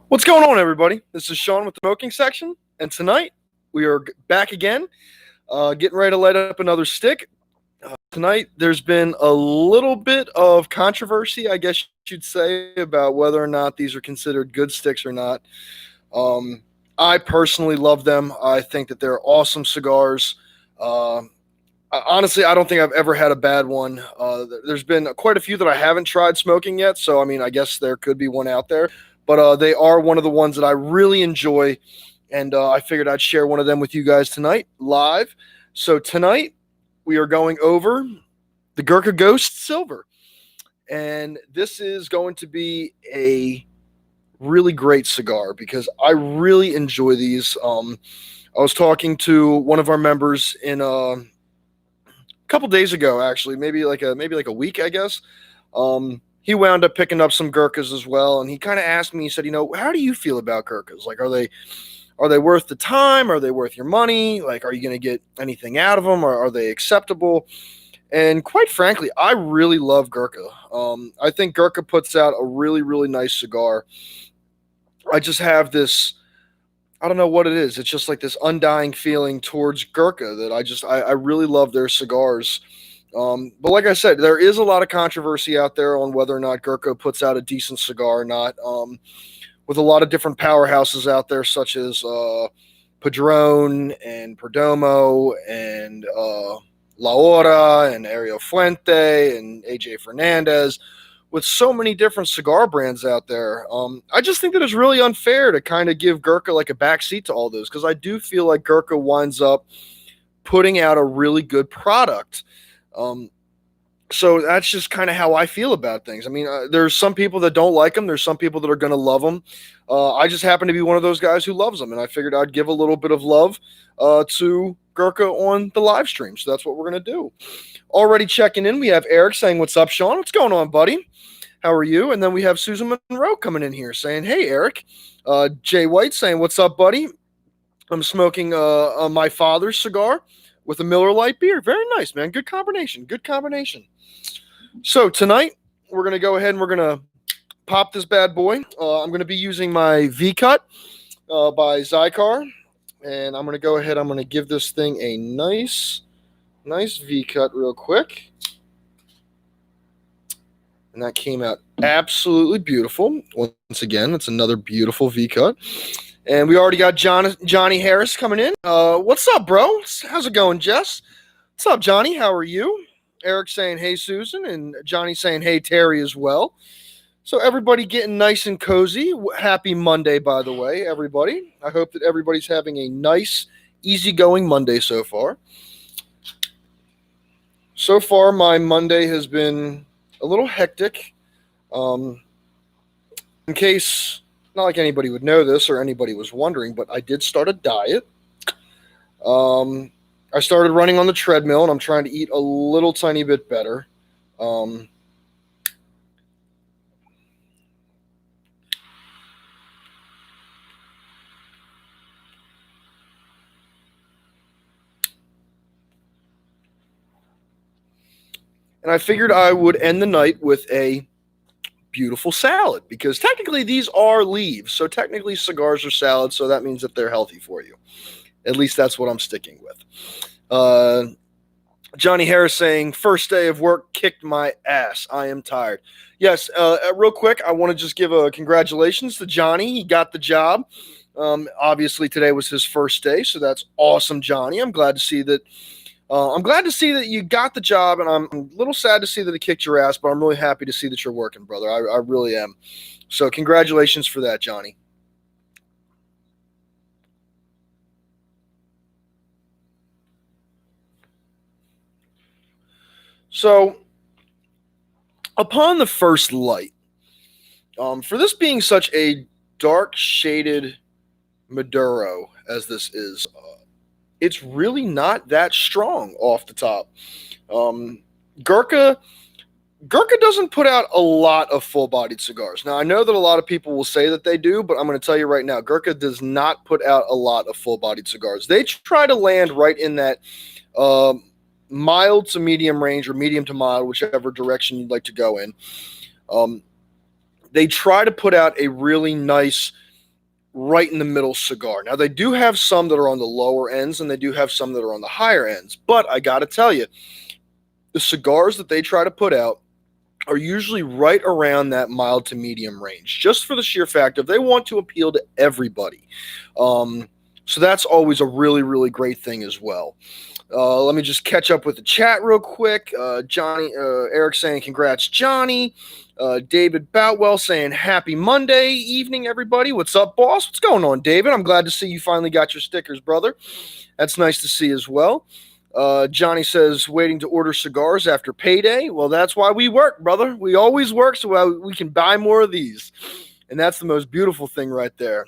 What's going on, everybody? This is Shaun with the smoking section, and tonight we are back again, getting ready to light up another stick. Tonight, there's been a little bit of controversy, I guess you'd say, about whether or not these are considered good sticks or not. Um, I personally love them. I think that they're awesome cigars. Honestly, I don't think I've ever had a bad one. There's been quite a few that I haven't tried smoking yet, so I mean, I guess there could be one out there. But they are one of the ones that I really enjoy, and I figured I'd share one of them with you guys tonight live. So tonight we are going over the Gurkha Ghost Silver, and this is going to be a really great cigar because I really enjoy these. I was talking to one of our members in couple days ago, actually, maybe like a week, I guess. He wound up picking up some Gurkhas as well, and he kind of asked me. He said, how do you feel about Gurkhas? Like, are they worth the time? Are they worth your money? Like, are you going to get anything out of them? Or are they acceptable? And quite frankly, I really love Gurkha. I think Gurkha puts out a really, really nice cigar. I just have this. I don't know what it is. It's just like this undying feeling towards Gurkha that I really love their cigars. But like I said, there is a lot of controversy out there on whether or not Gurkha puts out a decent cigar or not. With a lot of different powerhouses out there, such as Padron and Perdomo and La Hora and Ario Fuente and AJ Fernandez, with so many different cigar brands out there. I just think that it's really unfair to kind of give Gurkha like a backseat to all those, because I do feel like Gurkha winds up putting out a really good product. So that's just kind of how I feel about things. I mean, there's some people that don't like them. There's some people that are going to love them. I just happen to be one of those guys who loves them, and I figured I'd give a little bit of love to Gurkha on the live stream. So that's what we're going to do. Already checking in, we have Eric saying, "What's up, Shaun? What's going on, buddy? How are you?" And then we have Susan Monroe coming in here saying, "Hey, Eric." Jay White saying, "What's up, buddy? I'm smoking my father's cigar with a Miller Lite beer. Very nice, man. Good combination. Good combination." So tonight we're gonna go ahead and we're gonna pop this bad boy. I'm gonna be using my V Cut by Cigar, and I'm gonna go ahead. I'm gonna give this thing a nice V cut real quick. And that came out absolutely beautiful. Once again, it's another beautiful V cut. And we already got Johnny Harris coming in. What's up, bro? How's it going, Jess? What's up, Johnny? How are you? Eric saying, "Hey, Susan," and Johnny saying, "Hey, Terry," as well. So everybody getting nice and cozy. Happy Monday, by the way, everybody. I hope that everybody's having a nice, easygoing Monday so far. So far, my Monday has been a little hectic. In case, not like anybody would know this or anybody was wondering, but I did start a diet. I started running on the treadmill, and I'm trying to eat a little tiny bit better. And I figured I would end the night with a beautiful salad, because technically these are leaves. So technically cigars are salads, so that means that they're healthy for you. At least that's what I'm sticking with. Johnny Harris saying, "First day of work kicked my ass. I am tired." Yes, real quick, I want to just give a congratulations to Johnny. He got the job. Obviously, today was his first day, so that's awesome, Johnny. I'm glad to see that. I'm glad to see that you got the job, and I'm a little sad to see that it kicked your ass, but I'm really happy to see that you're working, brother. I really am. So congratulations for that, Johnny. So, upon the first light, for this being such a dark shaded Maduro as this is, it's really not that strong off the top. Um, Gurkha doesn't put out a lot of full-bodied cigars. Now, I know that a lot of people will say that they do, but I'm going to tell you right now, Gurkha does not put out a lot of full-bodied cigars. They try to land right in that mild to medium range, or medium to mild, whichever direction you'd like to go in. They try to put out a really nice right in the middle cigar. Now, they do have some that are on the lower ends, and they do have some that are on the higher ends. But I got to tell you, the cigars that they try to put out are usually right around that mild to medium range, just for the sheer fact of they want to appeal to everybody. Um, so that's always a really, really great thing as well. Let me just catch up with the chat real quick. Eric saying, congrats, Johnny. David Boutwell saying, happy Monday evening, everybody. What's up, boss? What's going on, David? I'm glad to see you finally got your stickers, brother. That's nice to see as well. Johnny says, waiting to order cigars after payday. Well, that's why we work, brother. We always work so we can buy more of these. And that's the most beautiful thing right there.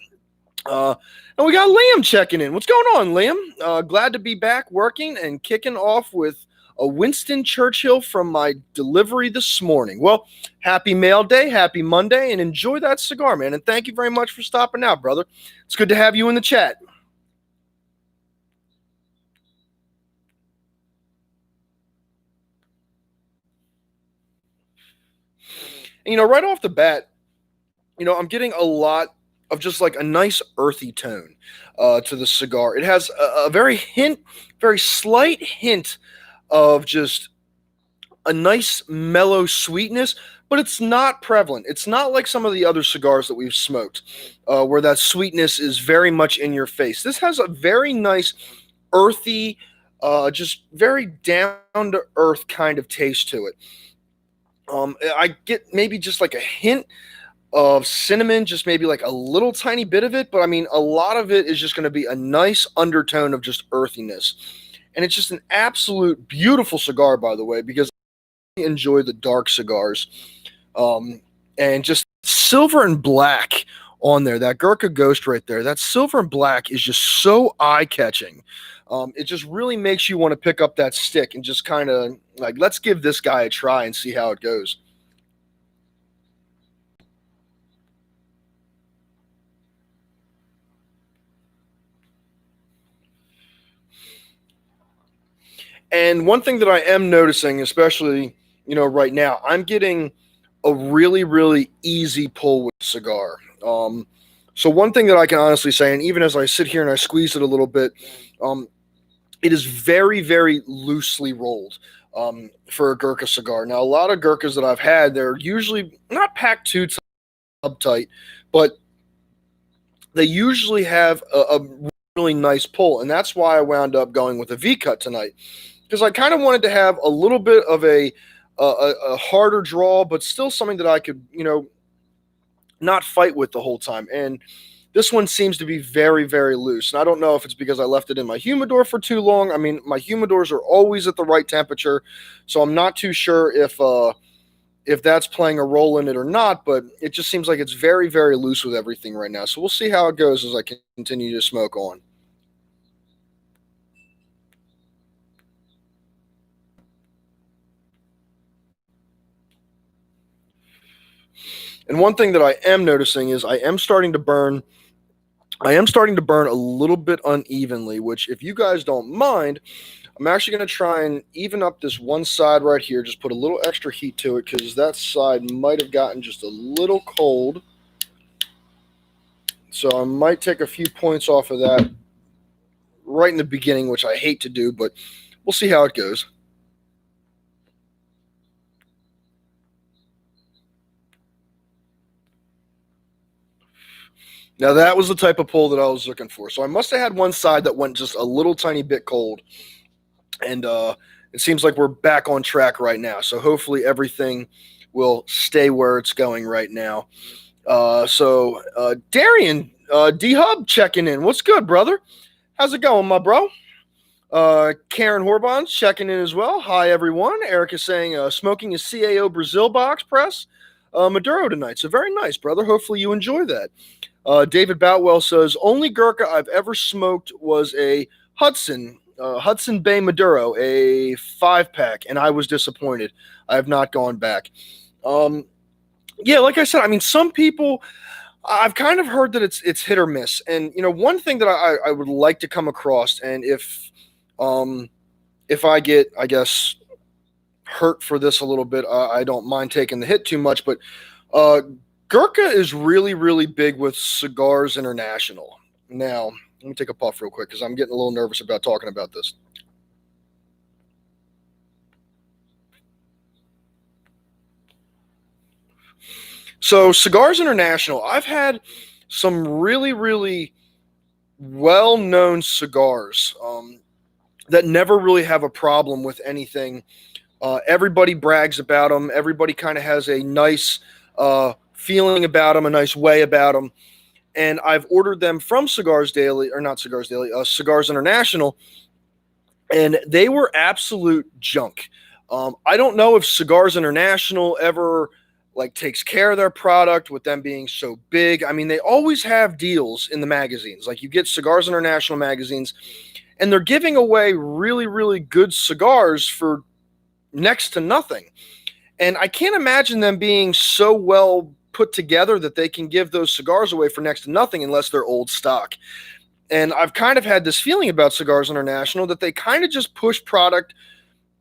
And we got Liam checking in. What's going on, Liam? Glad to be back working and kicking off with a Winston Churchill from my delivery this morning. Well, happy mail day, happy Monday, and enjoy that cigar, man. And thank you very much for stopping out, brother. It's good to have you in the chat. And, right off the bat, I'm getting a lot of just like a nice earthy tone to the cigar. It has a very slight hint of just a nice mellow sweetness, but it's not prevalent. It's not like some of the other cigars that we've smoked, where that sweetness is very much in your face. This has a very nice earthy, just very down to earth kind of taste to it. I get maybe just like a hint of cinnamon, just maybe like a little tiny bit of it, but I mean, a lot of it is just going to be a nice undertone of just earthiness. And it's just an absolute beautiful cigar, by the way, because I enjoy the dark cigars. And just silver and black on there, that Gurkha Ghost right there, that silver and black is just so eye-catching. It just really makes you want to pick up that stick and just kind of like, let's give this guy a try and see how it goes. And one thing that I am noticing, especially, right now, I'm getting a really, really easy pull with cigar. So one thing that I can honestly say, and even as I sit here and I squeeze it a little bit, it is very, very loosely rolled for a Gurkha cigar. Now, a lot of Gurkhas that I've had, they're usually not packed too tight, but they usually have a really nice pull, and that's why I wound up going with a V-cut tonight, because I kind of wanted to have a little bit of a harder draw, but still something that I could, not fight with the whole time. And this one seems to be very, very loose. And I don't know if it's because I left it in my humidor for too long. I mean, my humidors are always at the right temperature, so I'm not too sure if that's playing a role in it or not, but it just seems like it's very, very loose with everything right now. So we'll see how it goes as I continue to smoke on. And one thing that I am noticing is I am starting to burn a little bit unevenly, which if you guys don't mind, I'm actually going to try and even up this one side right here, just put a little extra heat to it because that side might have gotten just a little cold. So I might take a few points off of that right in the beginning, which I hate to do, but we'll see how it goes. Now that was the type of pull that I was looking for. So I must have had one side that went just a little tiny bit cold. And it seems like we're back on track right now. So hopefully everything will stay where it's going right now. Darian, D-Hub checking in. What's good, brother? How's it going, my bro? Karen Horbon's checking in as well. Hi, everyone. Eric is saying, smoking a CAO Brazil box press Maduro tonight. So very nice, brother. Hopefully you enjoy that. David Boutwell says, only Gurkha I've ever smoked was a Hudson Bay Maduro, a 5-pack, and I was disappointed. I have not gone back. Yeah, like I said, I mean, some people, I've kind of heard that it's hit or miss. And, one thing that I would like to come across, and if I get, I guess, hurt for this a little bit, I don't mind taking the hit too much, but Gurkha is really, really big with Cigars International. Now, let me take a puff real quick because I'm getting a little nervous about talking about this. So, Cigars International, I've had some really, really well known cigars that never really have a problem with anything. Everybody brags about them, everybody kind of has a nice feeling about them, a nice way about them. And I've ordered them from Cigars Daily, or not Cigars Daily, Cigars International, and they were absolute junk. I don't know if Cigars International ever like takes care of their product with them being so big. I mean, they always have deals in the magazines. Like you get Cigars International magazines, and they're giving away really, really good cigars for next to nothing. And I can't imagine them being so well put together that they can give those cigars away for next to nothing unless they're old stock. And I've kind of had this feeling about Cigars International that they kind of just push product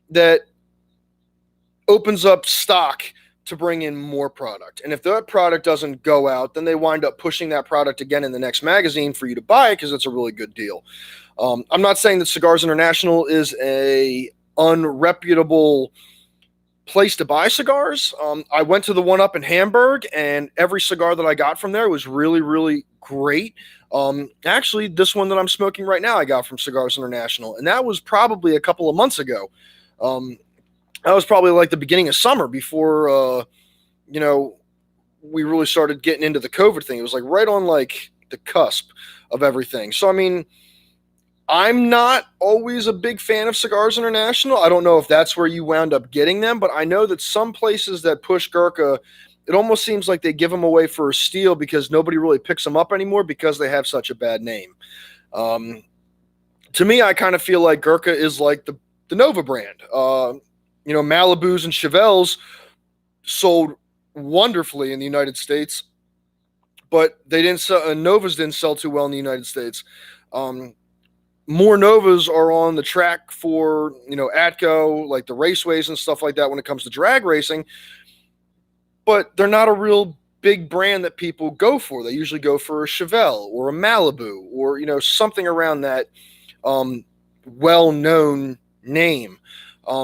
that opens up stock to bring in more product. And if that product doesn't go out, then they wind up pushing that product again in the next magazine for you to buy because it's a really good deal. I'm not saying that Cigars International is a unreputable place to buy cigars. I went to the one up in Hamburg, and every cigar that I got from there was really, really great. Actually, this one that I'm smoking right now, I got from Cigars International, and that was probably a couple of months ago. That was probably like the beginning of summer before, we really started getting into the COVID thing. It was like right on like the cusp of everything. So, I mean, I'm not always a big fan of Cigars International. I don't know if that's where you wound up getting them, but I know that some places that push Gurkha, it almost seems like they give them away for a steal because nobody really picks them up anymore because they have such a bad name. To me, I kind of feel like Gurkha is like the Nova brand. Malibus and Chevelles sold wonderfully in the United States, but they didn't sell, Novas didn't sell too well in the United States. More Novas are on the track for, ATCO, like the raceways and stuff like that when it comes to drag racing, but they're not a real big brand that people go for. They usually go for a Chevelle or a Malibu or, something around that well-known name.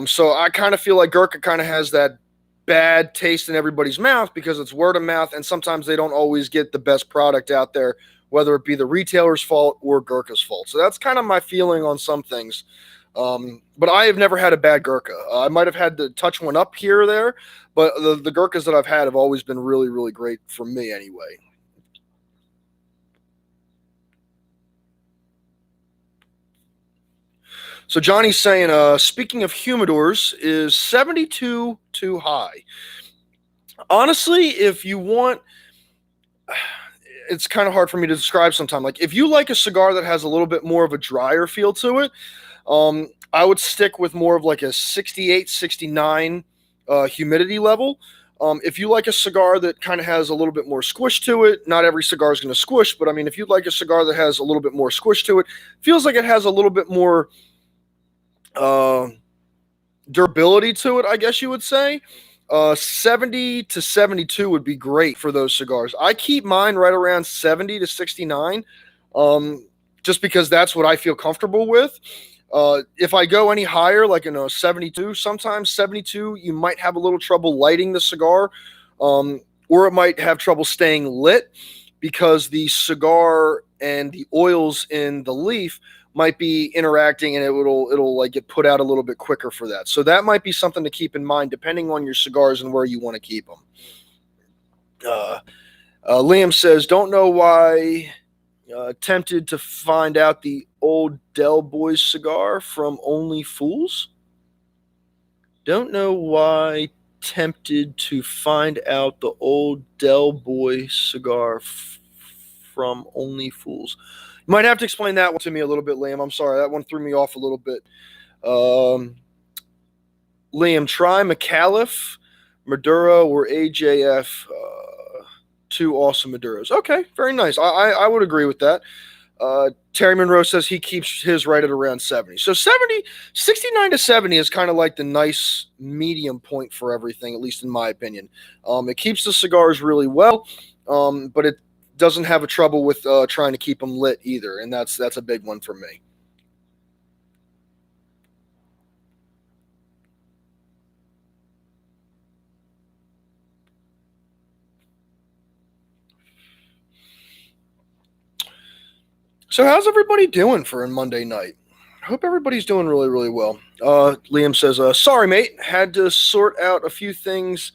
So I kind of feel like Gurkha kind of has that bad taste in everybody's mouth because it's word of mouth, and sometimes they don't always get the best product out there, whether it be the retailer's fault or Gurkha's fault. So that's kind of my feeling on some things. But I have never had a bad Gurkha. I might have had to touch one up here or there, but the Gurkhas that I've had have always been really, really great for me anyway. So Johnny's saying, speaking of humidors, is 72 too high? Honestly, if you want, it's kind of hard for me to describe sometimes. Like if you like a cigar that has a little bit more of a drier feel to it, I would stick with more of like a 68, 69 humidity level. If you like a cigar that kind of has a little bit more squish to it, not every cigar is going to squish, but I mean, if you'd like a cigar that has a little bit more squish to it, feels like it has a little bit more durability to it, I guess you would say. 70 to 72 would be great for those cigars. I keep mine right around 70 to 69, just because that's what I feel comfortable with. If I go any higher, like in a 72, sometimes 72, you might have a little trouble lighting the cigar, or it might have trouble staying lit because the cigar and the oils in the leaf might be interacting, and it'll like get put out a little bit quicker for that. So that might be something to keep in mind depending on your cigars and where you want to keep them. Liam says, don't know why tempted to find out the old Del Boys cigar from Only Fools. Don't know why tempted to find out the old Del Boy cigar from Only Fools. You might have to explain that one to me a little bit, Liam. I'm sorry. That one threw me off a little bit. Liam, try McAuliffe, Maduro, or AJF. Two awesome Maduros. Okay, very nice. I would agree with that. Terry Monroe says he keeps his right at around 70. So 69 to 70 is kind of like the nice medium point for everything, at least in my opinion. It keeps the cigars really well, but it doesn't have a trouble with trying to keep them lit either, and that's a big one for me. So how's everybody doing for a Monday night? I hope everybody's doing really, really well. Liam says, sorry, mate. Had to sort out a few things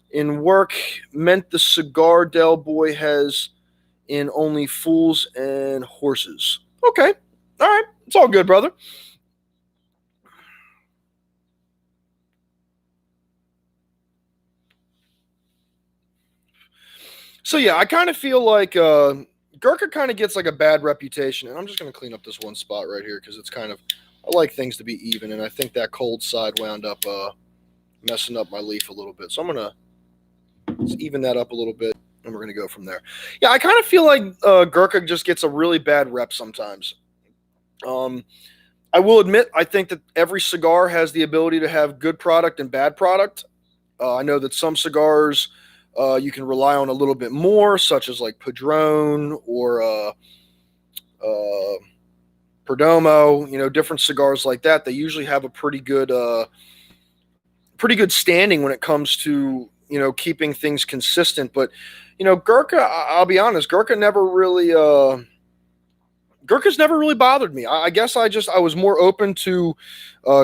in work. Meant the cigar Del Boy has in only fools and horses. Okay. All right. It's all good, brother. So, yeah, I kind of feel like Gurkha kind of gets like a bad reputation. And I'm just going to clean up this one spot right here because it's kind of, I like things to be even. And I think that cold side wound up messing up my leaf a little bit. So I'm going to even that up a little bit. And we're going to go from there. Yeah, I kind of feel like Gurkha just gets a really bad rep sometimes. I will admit, I think that every cigar has the ability to have good product and bad product. I know that some cigars you can rely on a little bit more, such as like Padron or Perdomo. You know, different cigars like that. They usually have a pretty good standing when it comes to keeping things consistent. But Gurkha, I'll be honest, Gurkha's never really bothered me. I guess I was more open to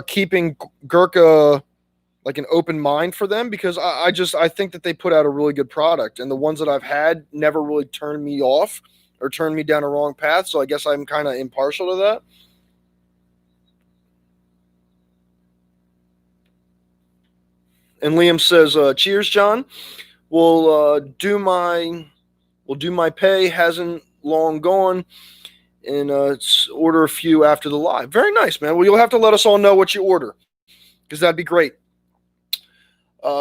keeping Gurkha like an open mind for them because I think that they put out a really good product, and the ones that I've had never really turned me off or turned me down a wrong path. So I guess I'm kind of impartial to that. And Liam says, "Cheers, John. We'll do my pay. Hasn't long gone." And order a few after the live. Very nice, man. Well, you'll have to let us all know what you order because that'd be great.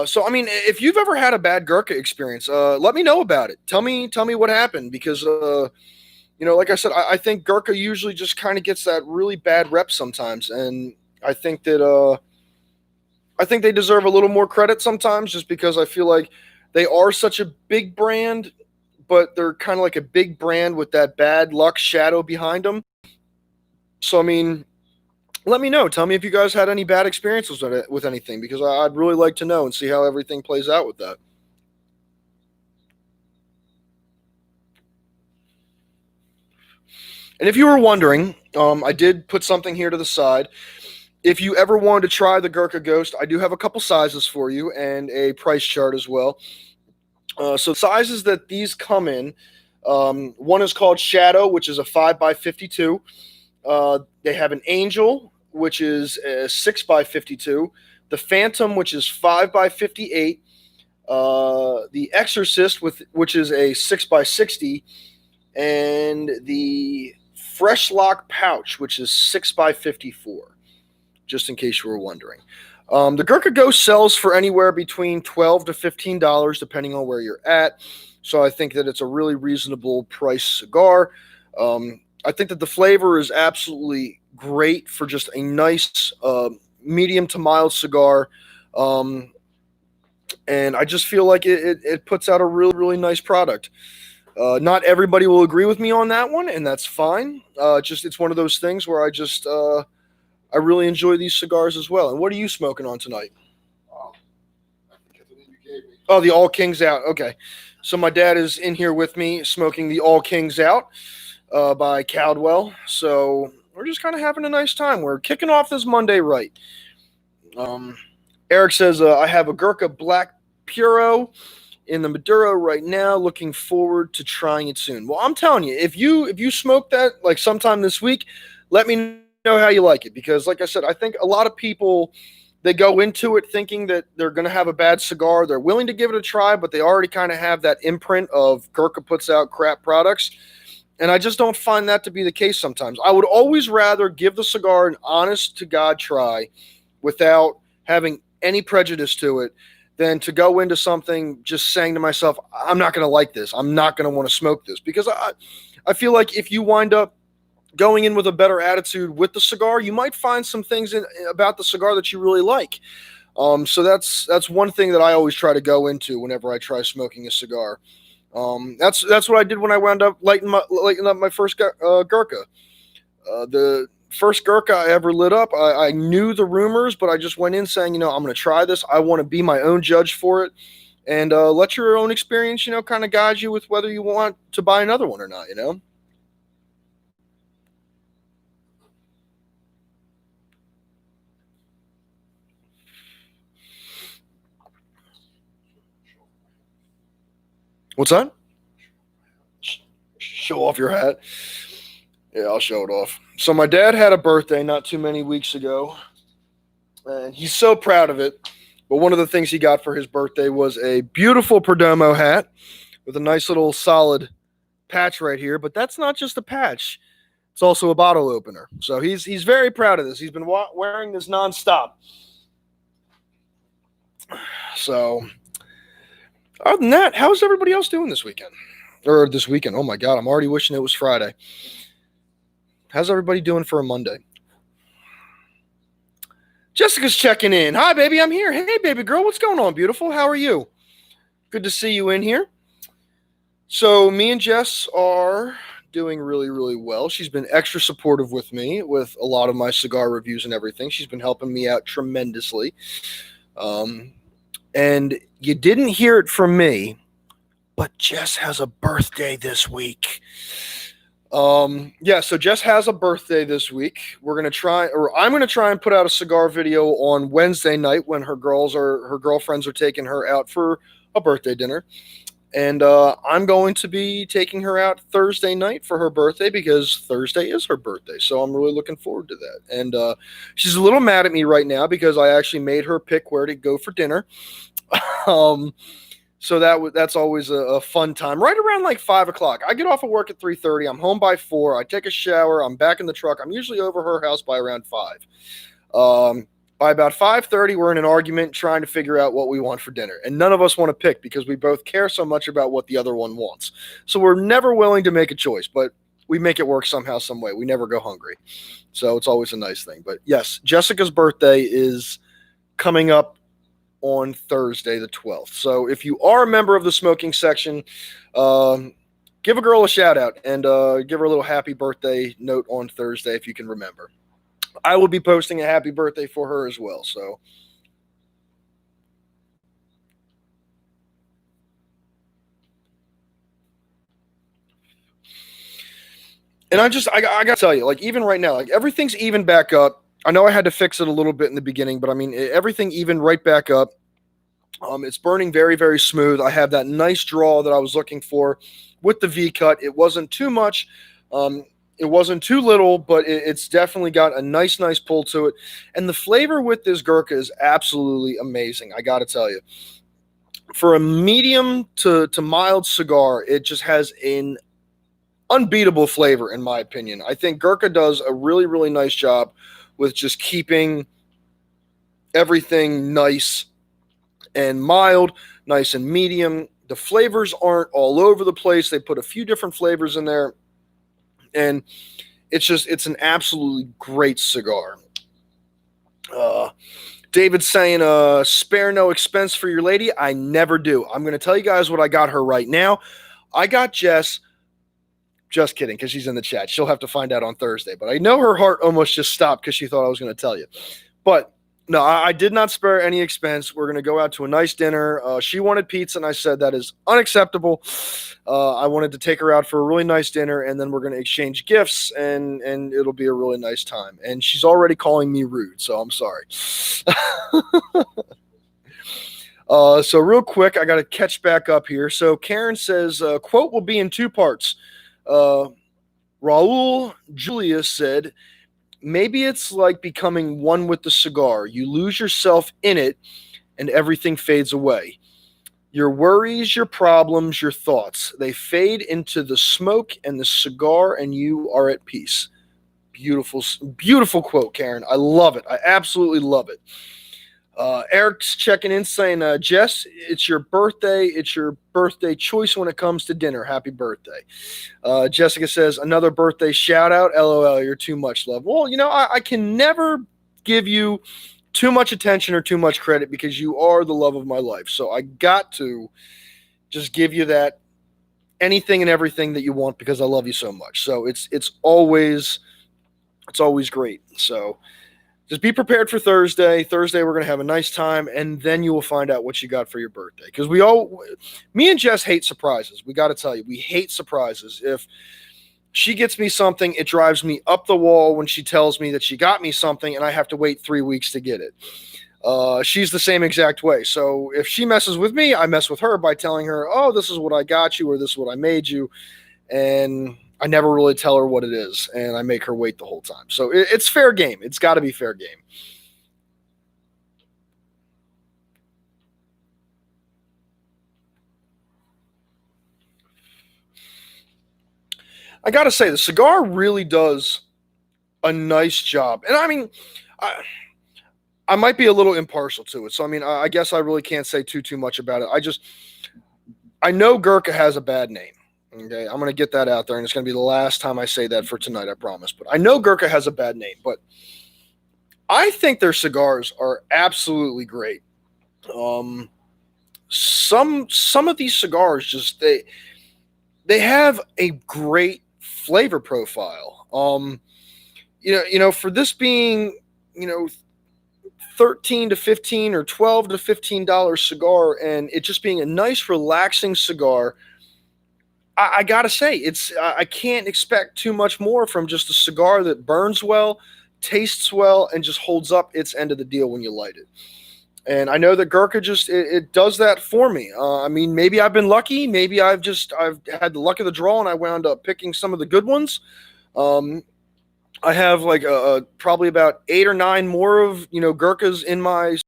So, I mean, if you've ever had a bad Gurkha experience, let me know about it. Tell me what happened because, like I said, I think Gurkha usually just kind of gets that really bad rep sometimes, and I think that I think they deserve a little more credit sometimes, just because I feel like they are such a big brand, but they're kind of like a big brand with that bad luck shadow behind them. So, I mean, let me know. Tell me if you guys had any bad experiences with anything, because I'd really like to know and see how everything plays out with that. And if you were wondering, I did put something here to the side. If you ever wanted to try the Gurkha Ghost, I do have a couple sizes for you and a price chart as well. So the sizes that these come in, one is called Shadow, which is a 5x52. They have an Angel, which is a 6x52. The Phantom, which is 5x58. The Exorcist, which is a 6x60. And the Fresh Lock Pouch, which is 6x54, just in case you were wondering. The Gurkha Ghost sells for anywhere between $12 to $15, depending on where you're at. So I think that it's a really reasonable price cigar. I think that the flavor is absolutely great for just a nice medium to mild cigar. And I just feel like it puts out a really, really nice product. Not everybody will agree with me on that one, and that's fine. It's one of those things where I really enjoy these cigars as well. And what are you smoking on tonight? Oh, the All Kings Out. Okay. So my dad is in here with me smoking the All Kings Out by Caldwell. So we're just kind of having a nice time. We're kicking off this Monday right. Eric says, I have a Gurkha Black Puro in the Maduro right now. Looking forward to trying it soon. Well, I'm telling you, if you smoke that like sometime this week, let me know how you like it, because like I said, I think a lot of people, they go into it thinking that they're going to have a bad cigar. They're willing to give it a try, but they already kind of have that imprint of Gurkha puts out crap products. And I just don't find that to be the case sometimes. I would always rather give the cigar an honest to God try without having any prejudice to it than to go into something just saying to myself, I'm not going to like this. I'm not going to want to smoke this, because I feel like if you wind up going in with a better attitude with the cigar, you might find some things about the cigar that you really like. So that's one thing that I always try to go into whenever I try smoking a cigar. That's what I did when I wound up lighting up my first Gurkha. The first Gurkha I ever lit up, I knew the rumors, but I just went in saying, I'm going to try this. I want to be my own judge for it, and let your own experience, kind of guide you with whether you want to buy another one or not. What's that? Show off your hat. Yeah, I'll show it off. So my dad had a birthday not too many weeks ago, and he's so proud of it. But one of the things he got for his birthday was a beautiful Perdomo hat with a nice little solid patch right here. But that's not just a patch; it's also a bottle opener. So he's very proud of this. He's been wearing this nonstop. So other than that, how's everybody else doing this weekend? Or this weekend? Oh my God, I'm already wishing it was Friday. How's everybody doing for a Monday? Jessica's checking in. Hi, baby, I'm here. Hey, baby girl, what's going on, beautiful? How are you? Good to see you in here. So me and Jess are doing really, really well. She's been extra supportive with me with a lot of my cigar reviews and everything. She's been helping me out tremendously. And you didn't hear it from me, but Jess has a birthday this week. So Jess has a birthday this week. I'm going to try and put out a cigar video on Wednesday night when her girlfriends are taking her out for a birthday dinner. And I'm going to be taking her out Thursday night for her birthday because Thursday is her birthday. So I'm really looking forward to that. And she's a little mad at me right now because I actually made her pick where to go for dinner. So that's always a fun time. Right around like 5 o'clock. I get off of work at 3:30. I'm home by 4. I take a shower. I'm back in the truck. I'm usually over her house by around 5. By about 5:30, we're in an argument trying to figure out what we want for dinner. And none of us want to pick because we both care so much about what the other one wants. So we're never willing to make a choice, but we make it work somehow, some way. We never go hungry. So it's always a nice thing. But yes, Jessica's birthday is coming up on Thursday the 12th. So if you are a member of the smoking section, give a girl a shout out and give her a little happy birthday note on Thursday if you can remember. I will be posting a happy birthday for her as well. So and I gotta tell you, like even right now, like everything's even back up. I know I had to fix it a little bit in the beginning, but I mean everything even right back up. It's burning very, very smooth. I have that nice draw that I was looking for with the V cut. It wasn't too much. It wasn't too little, but it's definitely got a nice pull to it. And the flavor with this Gurkha is absolutely amazing. I got to tell you, for a medium to mild cigar, it just has an unbeatable flavor, in my opinion. I think Gurkha does a really, really nice job with just keeping everything nice and mild, nice and medium. The flavors aren't all over the place. They put a few different flavors in there, and it's an absolutely great cigar. David's saying, spare no expense for your lady. I never do. I'm going to tell you guys what I got her right now. I got Jess, just kidding, because she's in the chat. She'll have to find out on Thursday, but I know her heart almost just stopped because she thought I was going to tell you. But no, I did not spare any expense. We're going to go out to a nice dinner. She wanted pizza, and I said that is unacceptable. I wanted to take her out for a really nice dinner, and then we're going to exchange gifts, and it'll be a really nice time. And she's already calling me rude, so I'm sorry. So real quick, I got to catch back up here. So Karen says, quote will be in 2 parts. Raul Julius said, maybe it's like becoming one with the cigar. You lose yourself in it and everything fades away. Your worries, your problems, your thoughts, they fade into the smoke and the cigar and you are at peace. Beautiful, beautiful quote, Karen. I love it. I absolutely love it. Eric's checking in saying, Jess, it's your birthday. It's your birthday choice when it comes to dinner. Happy birthday. Jessica says, another birthday shout out. LOL, you're too much, love. Well, I can never give you too much attention or too much credit because you are the love of my life. So I got to just give you that anything and everything that you want because I love you so much. So it's always great. So just be prepared for Thursday. Thursday, we're going to have a nice time, and then you will find out what you got for your birthday. Because me and Jess hate surprises. We got to tell you, we hate surprises. If she gets me something, it drives me up the wall when she tells me that she got me something, and I have to wait 3 weeks to get it. She's the same exact way. So if she messes with me, I mess with her by telling her, oh, this is what I got you, or this is what I made you. And I never really tell her what it is, and I make her wait the whole time. So it's fair game. It's got to be fair game. I got to say, the cigar really does a nice job. And I mean, I might be a little impartial to it. So, I mean, I guess I really can't say too much about it. I know Gurkha has a bad name. Okay, I'm going to get that out there, and it's going to be the last time I say that for tonight, I promise. But I know Gurkha has a bad name, but I think their cigars are absolutely great. Some of these cigars just they have a great flavor profile. For this being, 13 to 15 or 12 to $15 cigar, and it just being a nice, relaxing cigar. I gotta say, I can't expect too much more from just a cigar that burns well, tastes well, and just holds up its end of the deal when you light it. And I know that Gurkha just it does that for me. I mean, maybe I've been lucky. Maybe I've had the luck of the draw, and I wound up picking some of the good ones. Um, I have like probably about 8 or 9 more of Gurkhas in my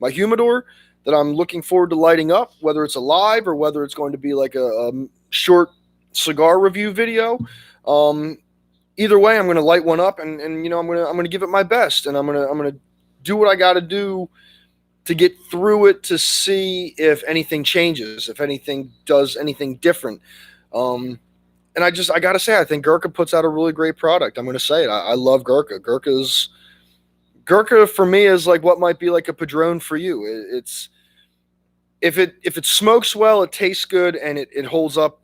humidor that I'm looking forward to lighting up, whether it's a live or whether it's going to be like a short cigar review video. Either way, I'm going to light one up, and I'm going to give it my best, and I'm going to do what I got to do to get through it to see if anything changes, if anything does anything different. And I got to say, I think Gurkha puts out a really great product. I'm going to say it. I love Gurkha. Gurkha for me is like what might be like a Padron for you. It's if it smokes well, it tastes good, and it holds up.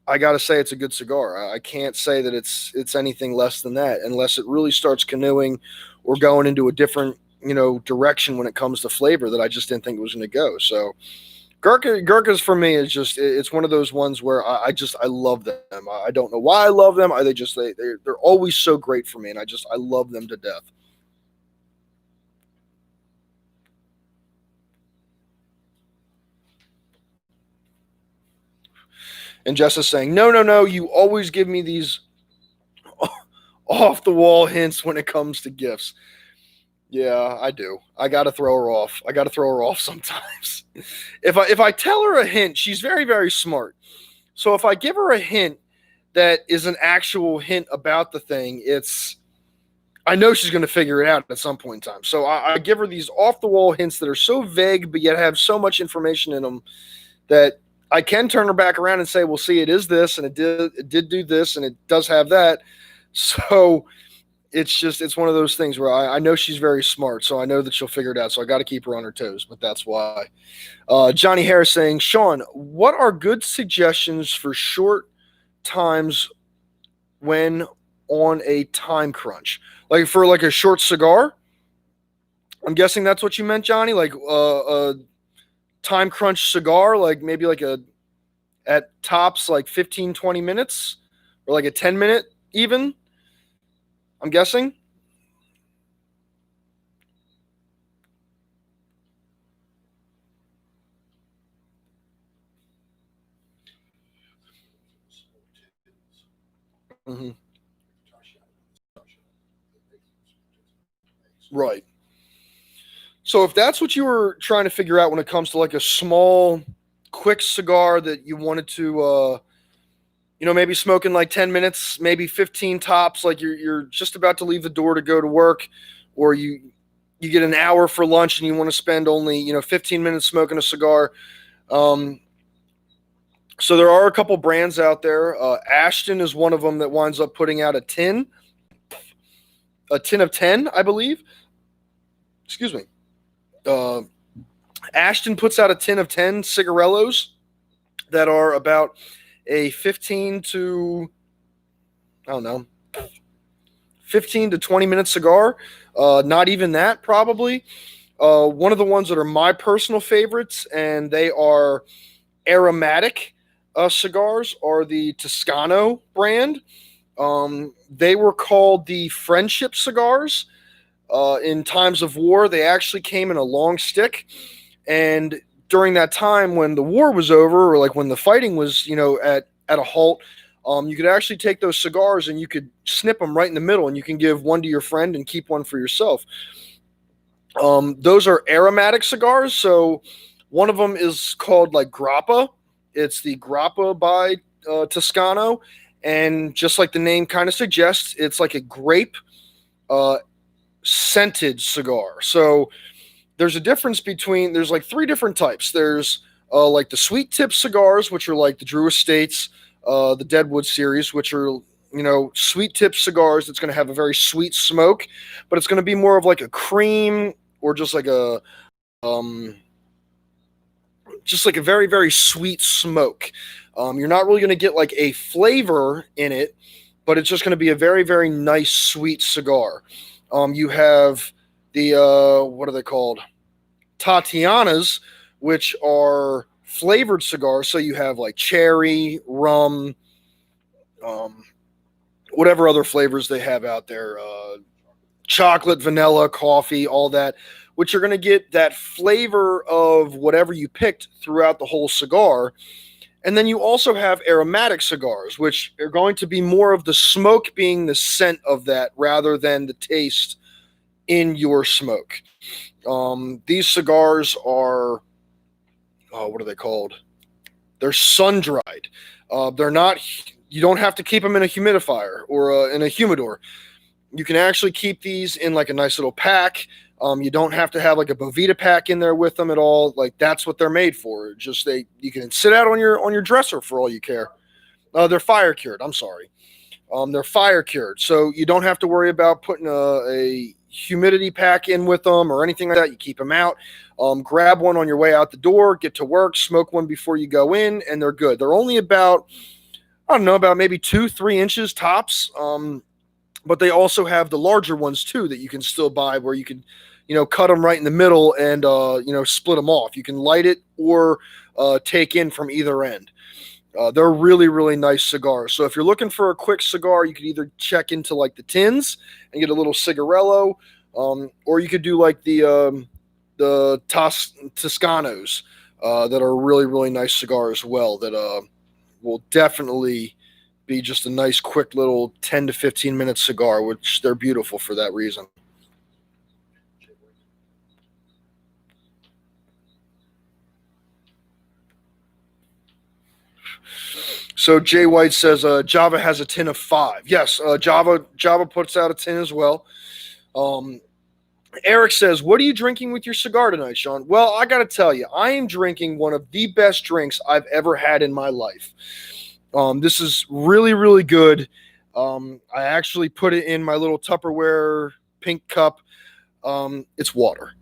I got to say it's a good cigar. I can't say that it's anything less than that, unless it really starts canoeing or going into a different direction when it comes to flavor that I just didn't think it was going to go. So Gurkhas for me is just it's one of those ones where I love them. I don't know why I love them. They're always so great for me, and I love them to death. And Jess is saying, no, you always give me these off the wall hints when it comes to gifts. Yeah, I do. I got to throw her off. I got to throw her off sometimes. If I tell her a hint, she's very, very smart. So if I give her a hint that is an actual hint about the thing, I know she's going to figure it out at some point in time. So I give her these off the wall hints that are so vague, but yet have so much information in them that I can turn her back around and say, well, see, it is this, and it did do this, and it does have that. So it's one of those things where I know she's very smart, so I know that she'll figure it out. So I got to keep her on her toes, but that's why. Johnny Harris saying, Shaun, what are good suggestions for short times when on a time crunch? Like for like a short cigar? I'm guessing that's what you meant, Johnny. Like a time crunch cigar, like maybe like at tops like 15, 20 minutes or like a 10-minute even. I'm guessing. Mm-hmm. Right. So if that's what you were trying to figure out when it comes to like a small, quick cigar that you wanted to, maybe smoking like 10 minutes, maybe 15 tops, like you're just about to leave the door to go to work, or you get an hour for lunch and you want to spend only 15 minutes smoking a cigar. Um, so there are a couple brands out there. Ashton is one of them that winds up putting out a tin of 10, I believe. Excuse me. Uh, Ashton puts out a tin of 10 cigarellos that are about a 15 to, I don't know, 15 to 20 minute cigar. Not even that, probably. One of the ones that are my personal favorites, and they are aromatic cigars, are the Toscano brand. They were called the Friendship cigars. In times of war, they actually came in a long stick. And during that time when the war was over, or like when the fighting was, at a halt, you could actually take those cigars and you could snip them right in the middle, and you can give one to your friend and keep one for yourself. Those are aromatic cigars. So one of them is called like Grappa. It's the Grappa by Toscano. And just like the name kind of suggests, it's like a grape uh, scented cigar. So there's a difference between, there's like three different types. There's like the sweet tip cigars, which are like the Drew Estates, the Deadwood series, which are, sweet tip cigars that's going to have a very sweet smoke, but it's going to be more of like a cream, or just like a very, very sweet smoke. You're not really going to get like a flavor in it, but it's just going to be a very, very nice sweet cigar. You have the what are they called? Tatianas, which are flavored cigars. So you have like cherry, rum, whatever other flavors they have out there, chocolate, vanilla, coffee, all that, which you're going to get that flavor of whatever you picked throughout the whole cigar. And then you also have aromatic cigars, which are going to be more of the smoke being the scent of that rather than the taste in your smoke. These cigars are, what are they called? They're sun dried. They're not, you don't have to keep them in a humidifier or in a humidor. You can actually keep these in like a nice little pack. You don't have to have like a Bovita pack in there with them at all. Like that's what they're made for. Just you can sit out on your dresser for all you care. They're fire cured. I'm sorry. They're fire cured, so you don't have to worry about putting a humidity pack in with them or anything like that. You keep them out. Grab one on your way out the door, get to work, smoke one before you go in, and they're good. They're only about, I don't know, about maybe 2-3 inches tops. But they also have the larger ones too that you can still buy, where you can, cut them right in the middle and split them off. You can light it or take in from either end. They're really, really nice cigars. So if you're looking for a quick cigar, you could either check into like the tins and get a little cigarello, or you could do like the Toscanos that are really, really nice cigars as well, that will definitely be just a nice, quick little 10 to 15 minute cigar, which they're beautiful for that reason. So Jay White says Java has a tin of 5. Yes, Java puts out a tin as well. Eric says, what are you drinking with your cigar tonight, Shaun? Well, I got to tell you, I am drinking one of the best drinks I've ever had in my life. This is really, really good. I actually put it in my little Tupperware pink cup. It's water.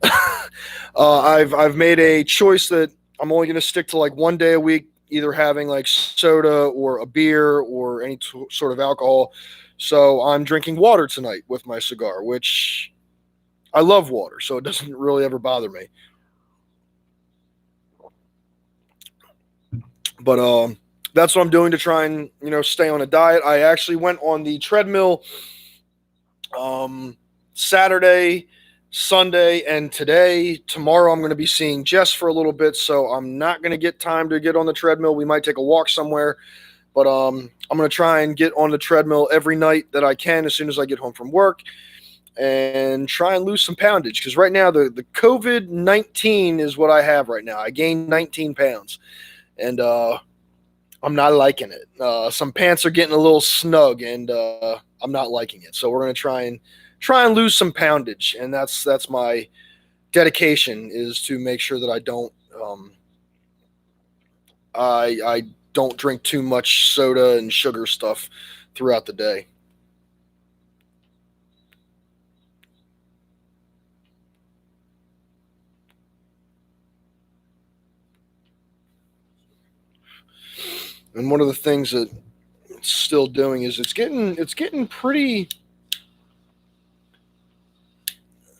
I've made a choice that I'm only going to stick to like one day a week, either having like soda or a beer or any sort of alcohol. So I'm drinking water tonight with my cigar, which I love water, so it doesn't really ever bother me. But that's what I'm doing to try and stay on a diet. I actually went on the treadmill Saturday, Sunday, and today. Tomorrow I'm going to be seeing Jess for a little bit, so I'm not going to get time to get on the treadmill. We might take a walk somewhere, but I'm going to try and get on the treadmill every night that I can as soon as I get home from work, and try and lose some poundage, because right now the COVID-19 is what I have right now. I gained 19 pounds, and I'm not liking it. Some pants are getting a little snug, and I'm not liking it. So we're going to try and try and lose some poundage, and that's my dedication, is to make sure that I don't drink too much soda and sugar stuff throughout the day. And one of the things that it's still doing is it's getting pretty,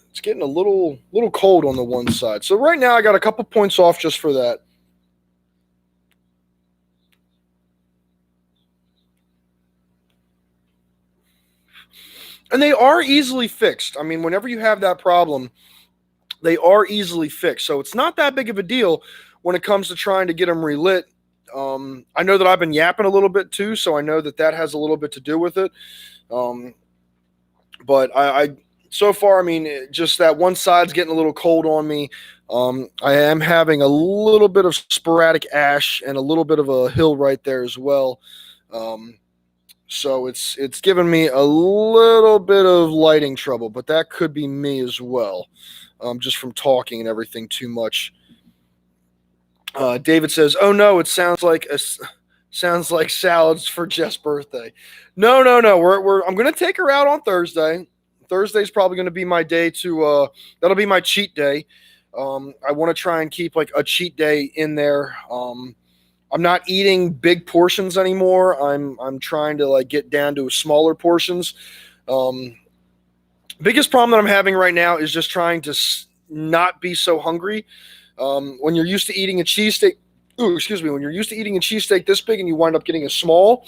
it's getting a little cold on the one side. So right now I got a couple points off just for that. And they are easily fixed. I mean, whenever you have that problem, they are easily fixed. So it's not that big of a deal when it comes to trying to get them relit. I know that I've been yapping a little bit too, so I know that that has a little bit to do with it. Um, but I so far, I mean, just that one side's getting a little cold on me. I am having a little bit of sporadic ash and a little bit of a hill right there as well. Um, so it's given me a little bit of lighting trouble, but that could be me as well, just from talking and everything too much. David says, "Oh no, it sounds like salads for Jess' birthday." No, no, no. I'm gonna take her out on Thursday. Thursday's probably gonna be my day to. That'll be my cheat day. I want to try and keep like a cheat day in there. I'm not eating big portions anymore. I'm trying to like get down to smaller portions. Um, Biggest problem that I'm having right now is just trying to not be so hungry. When you're used to eating a cheesesteak, ooh, excuse me, when you're used to eating a cheesesteak this big and you wind up getting a small,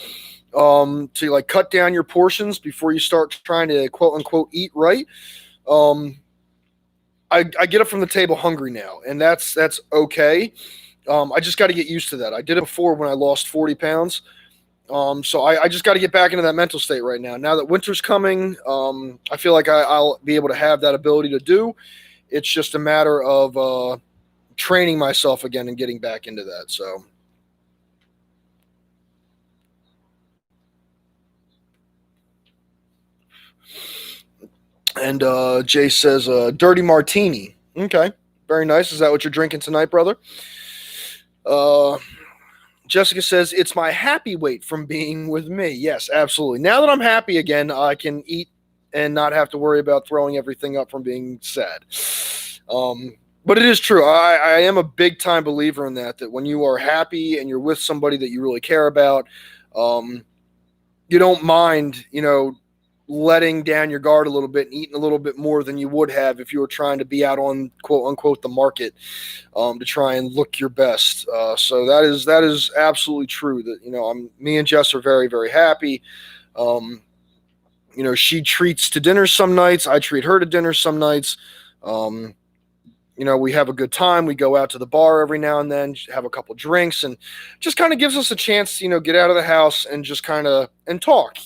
to like cut down your portions before you start trying to quote unquote eat right. Um, I get up from the table hungry now, and that's okay. I just got to get used to that. I did it before when I lost 40 pounds. So I just got to get back into that mental state right now. Now that winter's coming, I feel like I'll be able to have that ability to do. It's just a matter of training myself again and getting back into that. So, and Jay says, "Dirty martini." Okay, very nice. Is that what you're drinking tonight, brother? Uh, Jessica says, "It's my happy weight from being with me." Yes, absolutely. Now that I'm happy again, I can eat and not have to worry about throwing everything up from being sad. But it is true. I am a big time believer in that when you are happy and you're with somebody that you really care about, um, you don't mind, letting down your guard a little bit and eating a little bit more than you would have if you were trying to be out on quote unquote the market, to try and look your best. So that is absolutely true. That me and Jess are very very happy. Um, she treats to dinner some nights. I treat her to dinner some nights. Um, we have a good time. We go out to the bar every now and then, have a couple drinks, and just kind of gives us a chance to, get out of the house and just kind of and talk.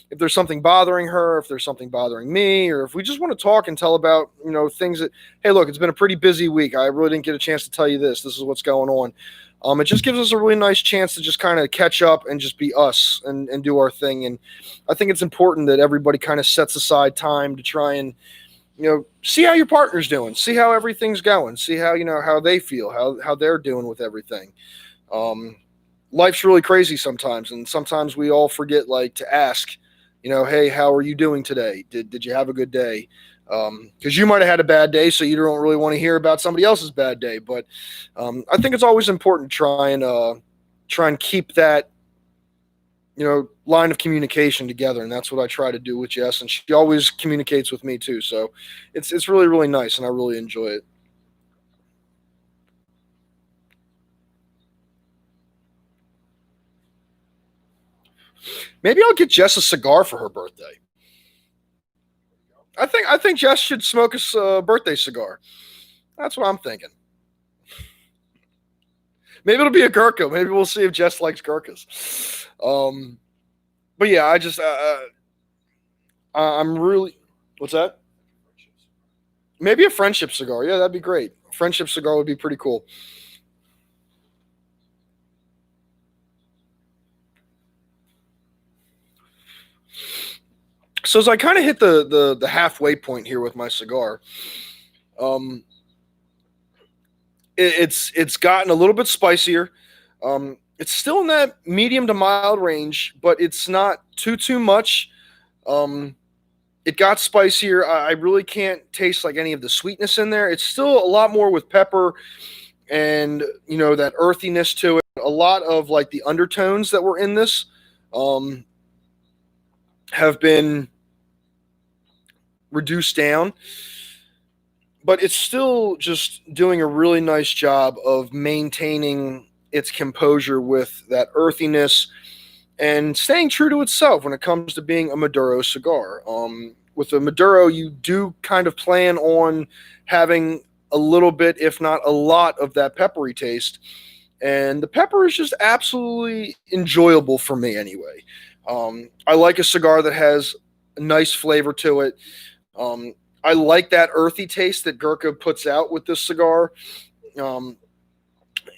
If there's something bothering her, if there's something bothering me, or if we just want to talk and tell about, things that, hey, look, it's been a pretty busy week. I really didn't get a chance to tell you this. This is what's going on. It just gives us a really nice chance to just kind of catch up and just be us and do our thing. And I think it's important that everybody kind of sets aside time to try and, see how your partner's doing, see how everything's going, see how, how they feel, how they're doing with everything. Um, Life's really crazy sometimes. And sometimes we all forget like to ask, hey, how are you doing today? Did you have a good day? Because you might have had a bad day, so you don't really want to hear about somebody else's bad day. But I think it's always important to try and keep that line of communication together, and that's what I try to do with Jess, and she always communicates with me too. So it's really really nice, and I really enjoy it. Maybe I'll get Jess a cigar for her birthday. I think Jess should smoke a birthday cigar. That's what I'm thinking. Maybe it'll be a Gurkha. Maybe we'll see if Jess likes Gurkhas. But yeah, I'm really. What's that? Maybe a friendship cigar. Yeah, that'd be great. A friendship cigar would be pretty cool. So as I kind of hit the halfway point here with my cigar, um, it's gotten a little bit spicier. It's still in that medium to mild range, but it's not too much. Um, it got spicier. I really can't taste like any of the sweetness in there. It's still a lot more with pepper and that earthiness to it. A lot of like the undertones that were in this um, have been reduced down, but it's still just doing a really nice job of maintaining its composure with that earthiness and staying true to itself when it comes to being a Maduro cigar. With a Maduro, you do kind of plan on having a little bit, if not a lot, of that peppery taste. And the pepper is just absolutely enjoyable for me anyway. I like a cigar that has a nice flavor to it. I like that earthy taste that Gurkha puts out with this cigar. Um,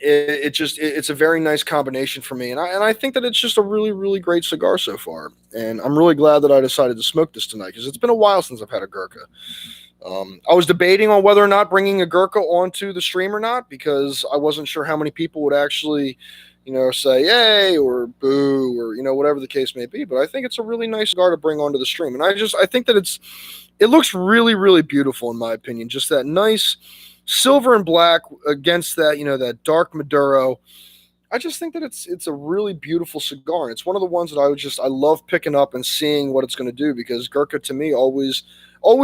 it's a very nice combination for me, and I think that it's just a really great cigar so far. And I'm really glad that I decided to smoke this tonight because it's been a while since I've had a Gurkha. I was debating on whether or not bringing a Gurkha onto the stream or not because I wasn't sure how many people would actually, say yay or boo or whatever the case may be. But I think it's a really nice cigar to bring onto the stream, and I think that it looks really beautiful in my opinion. Just that nice silver and black against that that dark Maduro. I just think that it's a really beautiful cigar, and it's one of the ones that I love picking up and seeing what it's going to do because Gurkha to me always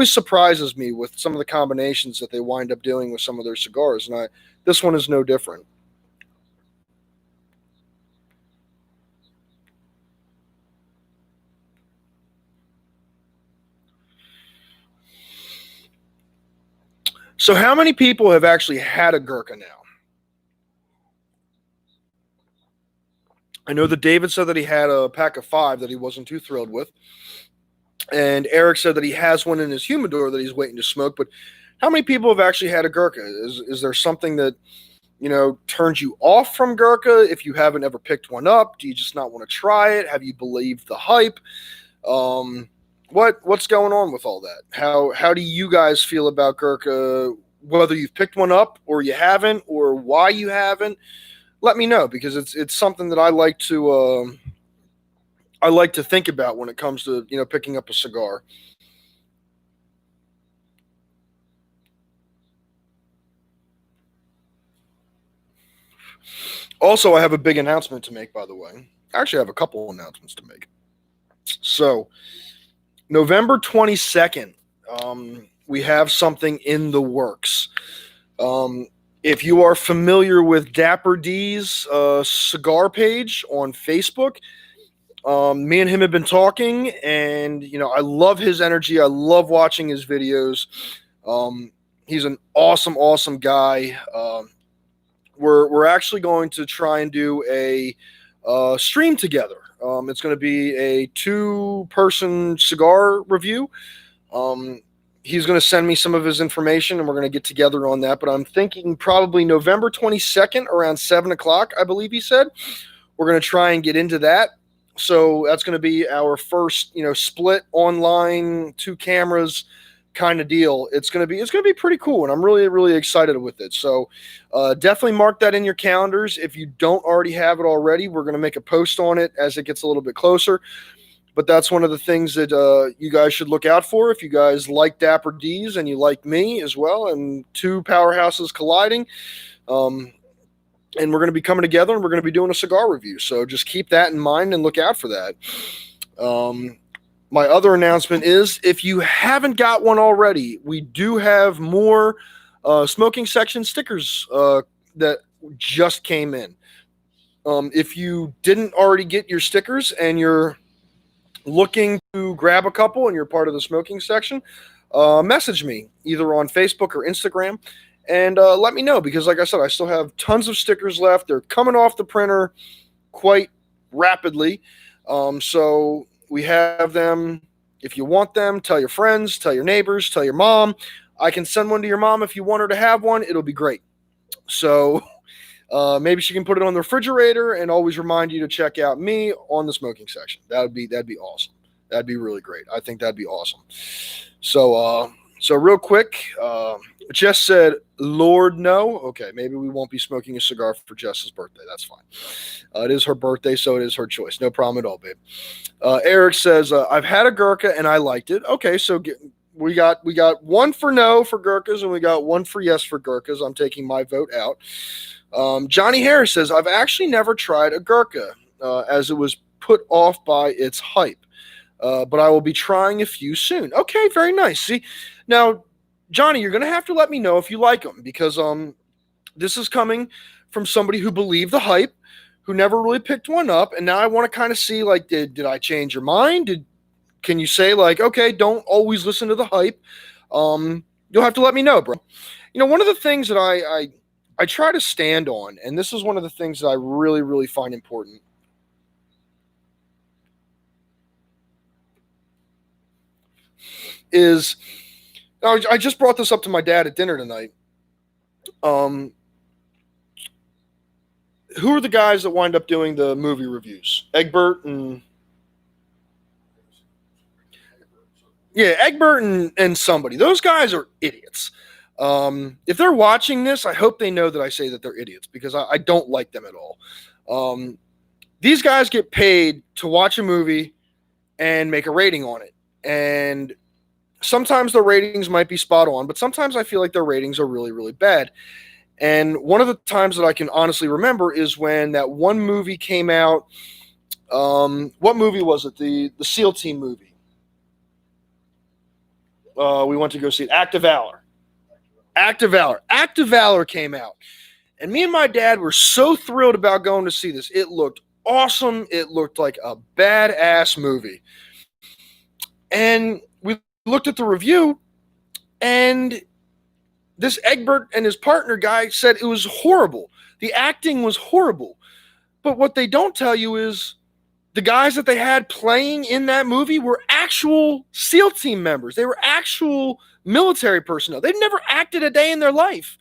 surprises me with some of the combinations that they wind up doing with some of their cigars, and this one is no different. So how many people have actually had a Gurkha now? I know that David said that he had a pack of 5 that he wasn't too thrilled with. And Eric said that he has one in his humidor that he's waiting to smoke. But how many people have actually had a Gurkha? Is there something that, turns you off from Gurkha if you haven't ever picked one up? Do you just not want to try it? Have you believed the hype? What's going on with all that? How do you guys feel about Gurkha, whether you've picked one up or you haven't, or why you haven't? Let me know because it's something that I like to think about when it comes to picking up a cigar. Also, I have a big announcement to make, by the way. Actually, I have a couple announcements to make. So, November 22nd, we have something in the works. If you are familiar with Dapper D's cigar page on Facebook, me and him have been talking, and I love his energy. I love watching his videos. He's an awesome guy. We're actually going to try and do a stream together. It's going to be a 2-person cigar review. He's going to send me some of his information, and we're going to get together on that. But I'm thinking probably November 22nd around 7 o'clock, I believe he said. We're going to try and get into that. So that's going to be our first, split online 2 cameras kind of deal. It's going to be pretty cool, and I'm really excited with it. So definitely mark that in your calendars. If you don't already have it already, we're going to make a post on it as it gets a little bit closer. But that's one of the things that you guys should look out for if you guys like Dapper D's and you like me as well, and 2 powerhouses colliding. And we're going to be coming together and we're going to be doing a cigar review. So just keep that in mind and look out for that. My other announcement is if you haven't got one already, we do have more smoking section stickers that just came in. If you didn't already get your stickers and you're looking to grab a couple and you're part of the smoking section, message me either on Facebook or Instagram. And let me know because, like I said, I still have tons of stickers left. They're coming off the printer quite rapidly. So we have them. If you want them, tell your friends, tell your neighbors, tell your mom. I can send one to your mom if you want her to have one. It'll be great. So maybe she can put it on the refrigerator and always remind you to check out me on the smoking section. That'd be awesome. That'd be really great. I think that'd be awesome. So real quick, Jess said, "Lord, no." Okay, maybe we won't be smoking a cigar for Jess's birthday. That's fine. It is her birthday, so it is her choice. No problem at all, babe. Eric says, "I've had a Gurkha and I liked it." Okay, so we got one for no for Gurkhas and we got one for yes for Gurkhas. I'm taking my vote out. Johnny Harris says, "I've actually never tried a Gurkha as it was put off by its hype. But I will be trying a few soon." Okay, very nice. See, now, Johnny, you're going to have to let me know if you like them because this is coming from somebody who believed the hype, who never really picked one up, and now I want to kind of see, like, did I change your mind? Can you say, like, okay, don't always listen to the hype? You'll have to let me know, bro. One of the things that I try to stand on, and this is one of the things that I really, really find important, is I just brought this up to my dad at dinner tonight. Who are the guys that wind up doing the movie reviews? Egbert and Egbert and somebody. Those guys are idiots. If they're watching this, I hope they know that I say that they're idiots because I don't like them at all. These guys get paid to watch a movie and make a rating on it. And sometimes the ratings might be spot on, but sometimes I feel like their ratings are really, really bad. And one of the times that I can honestly remember is when that one movie came out. What movie was it? The SEAL Team movie. We went to go see it. Act of Valor. Act of Valor. Act of Valor came out. And me and my dad were so thrilled about going to see this. It looked awesome. It looked like a badass movie. And we looked at the review, and this Egbert and his partner guy said it was horrible. The acting was horrible. But what they don't tell you is the guys that they had playing in that movie were actual SEAL team members. They were actual military personnel. They've never acted a day in their life.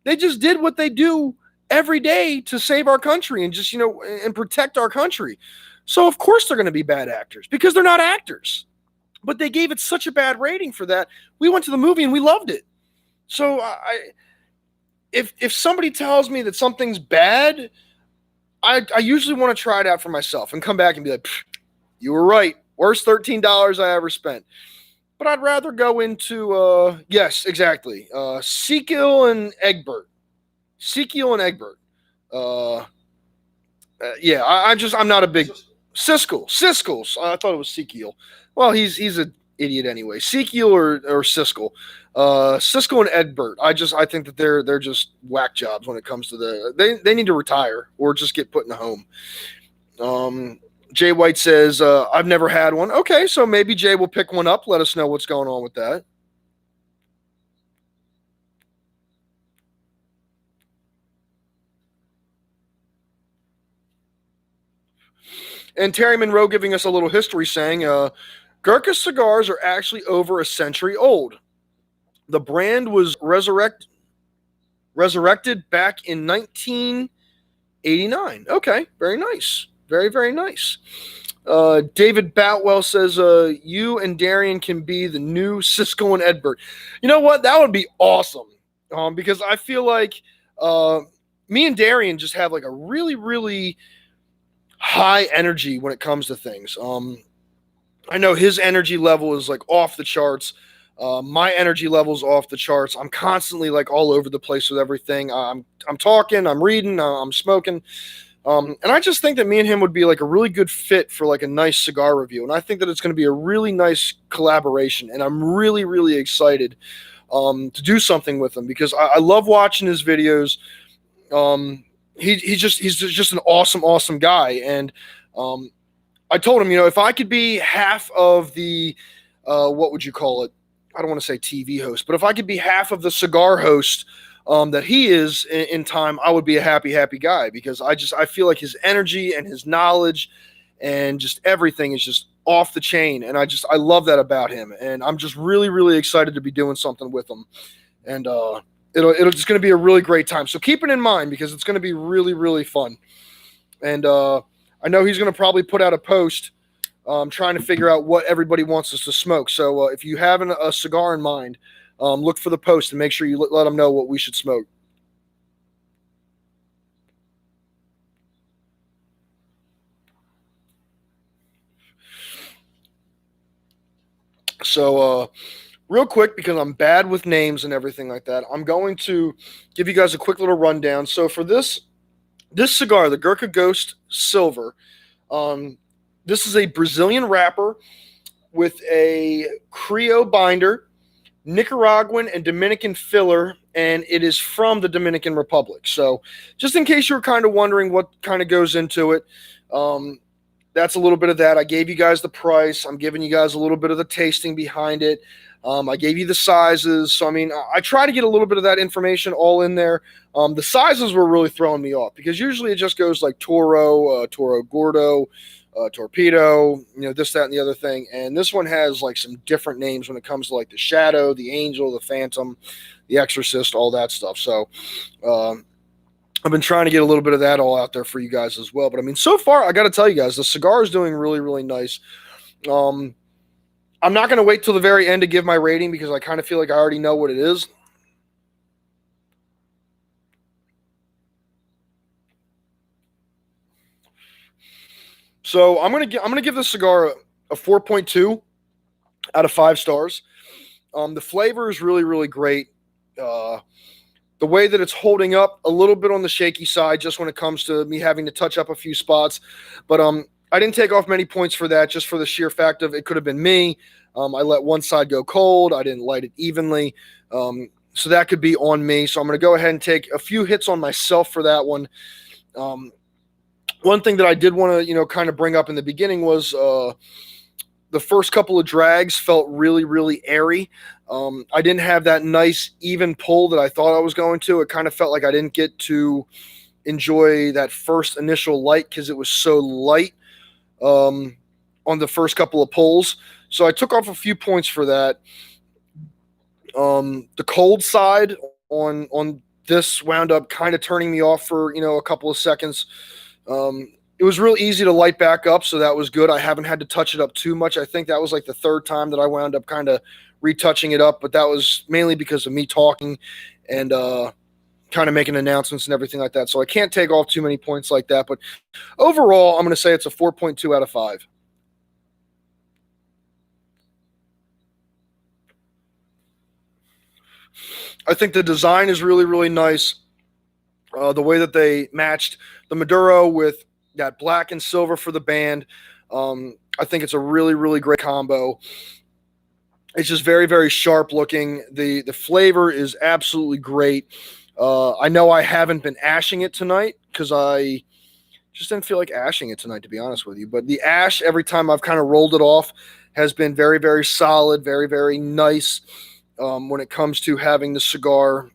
They just did what they do every day to save our country and just, and protect our country. So of course they're going to be bad actors because they're not actors. But they gave it such a bad rating for that. We went to the movie and we loved it. So if somebody tells me that something's bad, I usually want to try it out for myself and come back and be like, you were right. Worst $13 I ever spent. But I'd rather go into, yes, exactly. Sequel and Egbert. Sequel and Egbert. I'm not a big Siskel. I thought it was Sequel. Well, he's an idiot anyway. Sequel or Siskel. Siskel and Egbert. I think that they're just whack jobs when it comes to they need to retire or just get put in a home. Jay White says, I've never had one. Okay, so maybe Jay will pick one up. Let us know what's going on with that. And Terry Monroe giving us a little history saying, Gurkha cigars are actually over a century old. The brand was resurrected back in 1989. Okay, very nice. Very, very nice. David Boutwell says, you and Darian can be the new Siskel and Egbert. You know what? That would be awesome. Because I feel like me and Darian just have like a really, really high energy when it comes to things. I know his energy level is like off the charts. My energy level's off the charts. I'm constantly like all over the place with everything. I'm talking, I'm reading, I'm smoking. And I just think that me and him would be like a really good fit for like a nice cigar review. And I think that it's going to be a really nice collaboration. And I'm really, really excited to do something with him because I love watching his videos. He's just an awesome guy. And I told him, if I could be half of the, what would you call it? I don't want to say TV host, but if I could be half of the cigar host that he is in time, I would be a happy guy because I feel like his energy and his knowledge and just everything is just off the chain. And I love that about him. And I'm just really, really excited to be doing something with him. And it's going to be a really great time. So keep it in mind because it's going to be really, really fun. And I know he's going to probably put out a post trying to figure out what everybody wants us to smoke. So if you have a cigar in mind, look for the post and make sure you let them know what we should smoke. So real quick, because I'm bad with names and everything like that, I'm going to give you guys a quick little rundown. So for this cigar, the Gurkha Ghost Silver, um, this is a Brazilian wrapper with a Creo binder, Nicaraguan and Dominican filler, and it is from the Dominican Republic. So just in case you were kind of wondering what kind of goes into it, um, that's a little bit of that. I gave you guys the price. I'm giving you guys a little bit of the tasting behind it. I gave you the sizes. So, I mean, I try to get a little bit of that information all in there. The sizes were really throwing me off because usually it just goes like Toro, Toro Gordo, Torpedo, this, that, and the other thing. And this one has like some different names when it comes to like the Shadow, the Angel, the Phantom, the Exorcist, all that stuff. So, I've been trying to get a little bit of that all out there for you guys as well. But I mean, so far, I got to tell you guys, the cigar is doing really, really nice. I'm not going to wait till the very end to give my rating because I kind of feel like I already know what it is. So I'm gonna give this cigar a 4.2 out of 5 stars. The flavor is really, really great. The way that it's holding up a little bit on the shaky side, just when it comes to me having to touch up a few spots, but I didn't take off many points for that, just for the sheer fact of it could have been me. I let one side go cold. I didn't light it evenly, so that could be on me. So I'm going to go ahead and take a few hits on myself for that one. One thing that I did want to, kind of bring up in the beginning was the first couple of drags felt really, really airy. I didn't have that nice even pull that I thought I was going to. It kind of felt like I didn't get to enjoy that first initial light because it was so light on the first couple of pulls. So I took off a few points for that. The cold side on this wound up kind of turning me off for, a couple of seconds. It was real easy to light back up, so that was good. I haven't had to touch it up too much. I think that was like the third time that I wound up kind of retouching it up, but that was mainly because of me talking and kind of making announcements and everything like that. So I can't take off too many points like that, but overall, I'm going to say it's a 4.2 out of 5. I think the design is really, really nice. The way that they matched the Maduro with that black and silver for the band. I think it's a really, really great combo. It's just very, very sharp looking. The flavor is absolutely great. I know I haven't been ashing it tonight because I just didn't feel like ashing it tonight, to be honest with you. But the ash, every time I've kind of rolled it off, has been very, very solid, very, very nice when it comes to having the cigar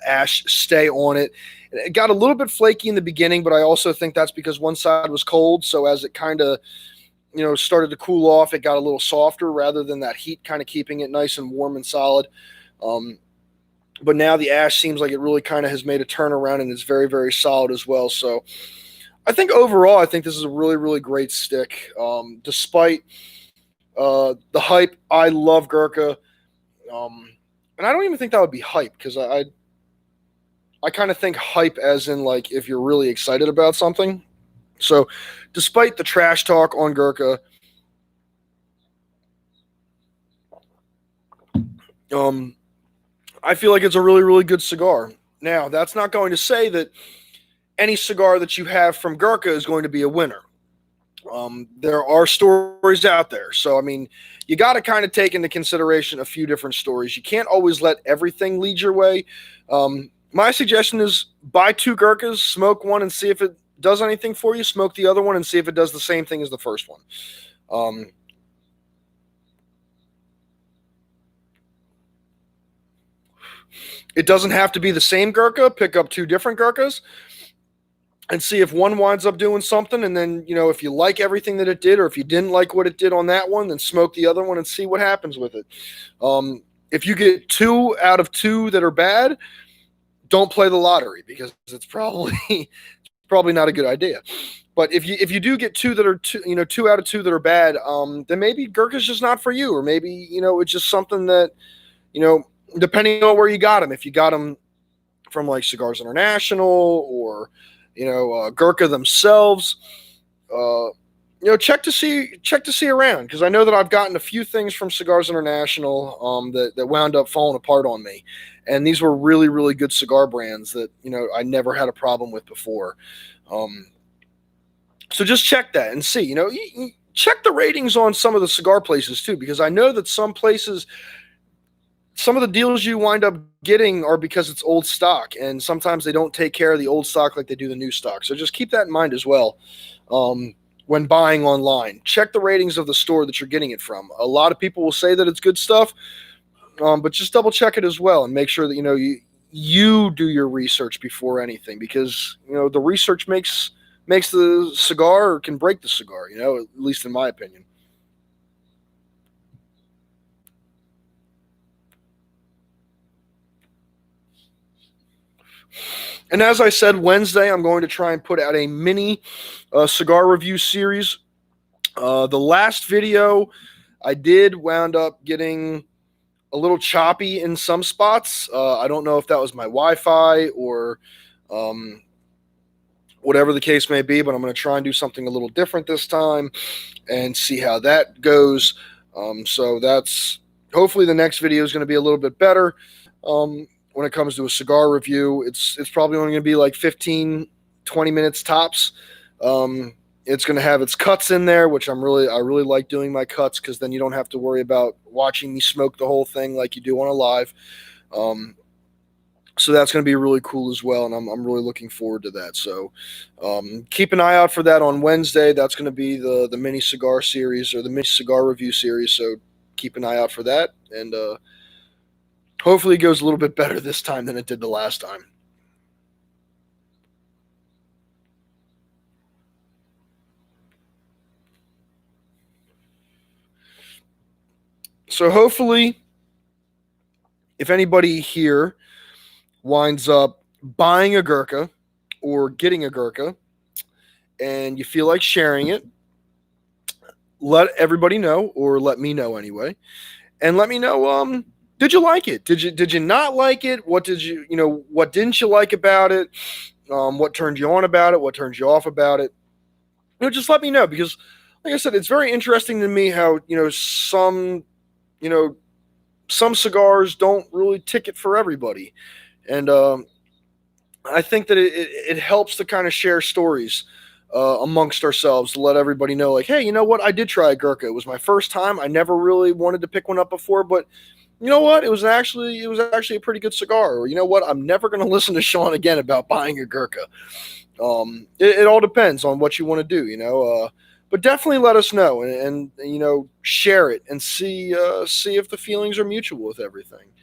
ash stay on it. It got a little bit flaky in the beginning, but I also think that's because one side was cold. So as it kind of, started to cool off, it got a little softer rather than that heat kind of keeping it nice and warm and solid. But now the ash seems like it really kind of has made a turnaround and it's very, very solid as well. So I think overall, I think this is a really, really great stick. Despite the hype, I love Gurkha. And I don't even think that would be hype because I kind of think hype as in like if you're really excited about something. So despite the trash talk on Gurkha, I feel like it's a really, really good cigar. Now, that's not going to say that any cigar that you have from Gurkha is going to be a winner. There are stories out there. So, I mean, you got to kind of take into consideration a few different stories. You can't always let everything lead your way. My suggestion is buy 2 Gurkhas, smoke one and see if it does anything for you. Smoke the other one and see if it does the same thing as the first one. It doesn't have to be the same Gurkha. Pick up 2 different Gurkhas and see if one winds up doing something. And then, if you like everything that it did or if you didn't like what it did on that one, then smoke the other one and see what happens with it. If you get 2 out of 2 that are bad, don't play the lottery because it's probably not a good idea. But if you do get two that are two out of two that are bad, then maybe Gurkha's just not for you, or maybe it's just something that you know depending on where you got them. If you got them from like Cigars International or Gurkha themselves, uh, check to see around, because I know that I've gotten a few things from Cigars International that wound up falling apart on me, and these were really really good cigar brands that I never had a problem with before. So just check that and see. Check the ratings on some of the cigar places too, because I know that some places, some of the deals you wind up getting are because it's old stock, and sometimes they don't take care of the old stock like they do the new stock. So just keep that in mind as well. When buying online, check the ratings of the store that you're getting it from. A lot of people will say that it's good stuff, but just double check it as well and make sure that you do your research before anything, because the research makes the cigar or can break the cigar, at least in my opinion. And as I said, Wednesday, I'm going to try and put out a mini cigar review series. The last video I did wound up getting a little choppy in some spots. I don't know if that was my Wi-Fi or whatever the case may be, but I'm going to try and do something a little different this time and see how that goes. So that's hopefully the next video is going to be a little bit better. When it comes to a cigar review, it's probably only going to be like 15, 20 minutes tops. It's going to have its cuts in there, which I really like doing my cuts, because then you don't have to worry about watching me smoke the whole thing like you do on a live. So that's going to be really cool as well, and I'm really looking forward to that. So keep an eye out for that on Wednesday. That's going to be the mini cigar series, or the mini cigar review series. So keep an eye out for that, and hopefully it goes a little bit better this time than it did the last time. So hopefully, if anybody here winds up buying a Gurkha or getting a Gurkha and you feel like sharing it, let everybody know, or let me know anyway, and let me know, did you like it? Did you not like it? What what didn't you like about it? What turned you on about it? What turned you off about it? Just let me know, because like I said, it's very interesting to me how some cigars don't really ticket for everybody. And I think that it helps to kind of share stories amongst ourselves, to let everybody know, like, hey, you know what? I did try a Gurkha. It was my first time. I never really wanted to pick one up before, but you know what? It was actually a pretty good cigar. Or you know what? I'm never going to listen to Shaun again about buying a Gurkha. It all depends on what you want to do, but definitely let us know, and share it, and see if the feelings are mutual with everything.